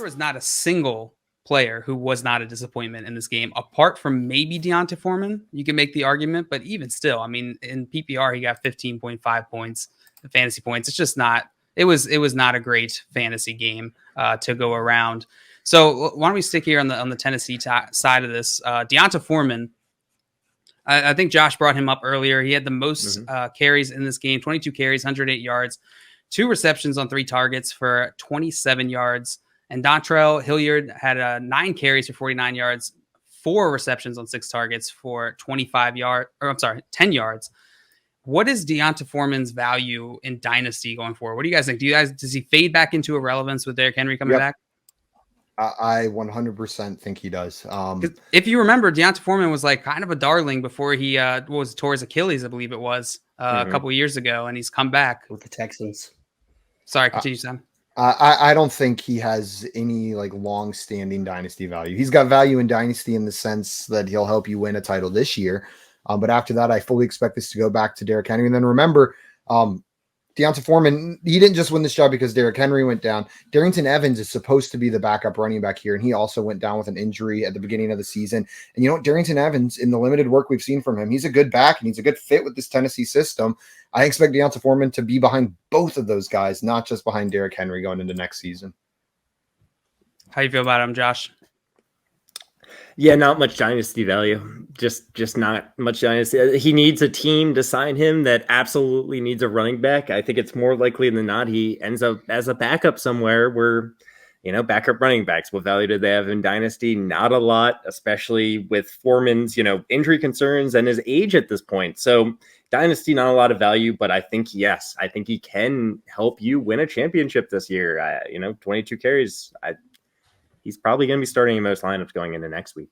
was not a single player who was not a disappointment in this game, apart from maybe Deontay Foreman. You can make the argument, but even still, I mean, in PPR, he got 15.5 points, fantasy points. It's just not, it was not a great fantasy game to go around. So why don't we stick here on the Tennessee side of this? Deontay Foreman, I think Josh brought him up earlier. He had the most carries in this game, 22 carries, 108 yards, 2 receptions on 3 targets for 27 yards. And Dontrell Hilliard had 9 carries for 49 yards, 4 receptions on 6 targets for 10 yards. What is Deontay Foreman's value in Dynasty going forward? What do you guys think? Does he fade back into irrelevance with Derrick Henry coming back? I 100% think he does. If you remember, Deontay Foreman was like kind of a darling before he tore his Achilles, I believe it was a couple of years ago, and he's come back with the Texans. Sorry, continue, Sam. I don't think he has any like long-standing dynasty value. He's got value in dynasty in the sense that he'll help you win a title this year. But after that, I fully expect this to go back to Derrick Henry. And then remember, Deontay Foreman, he didn't just win this job because Derrick Henry went down. Darrington Evans is supposed to be the backup running back here, and he also went down with an injury at the beginning of the season. And you know what? Darrington Evans, in the limited work we've seen from him, he's a good back, and he's a good fit with this Tennessee system. I expect Deontay Foreman to be behind both of those guys, not just behind Derrick Henry going into next season. How you feel about him, Josh? Yeah, not much dynasty value. Just not much dynasty. He needs a team to sign him that absolutely needs a running back. I think it's more likely than not he ends up as a backup somewhere where, backup running backs. What value do they have in dynasty? Not a lot, especially with Foreman's, injury concerns and his age at this point. So dynasty, not a lot of value, but I think he can help you win a championship this year. 22 carries. He's probably going to be starting in most lineups going into next week.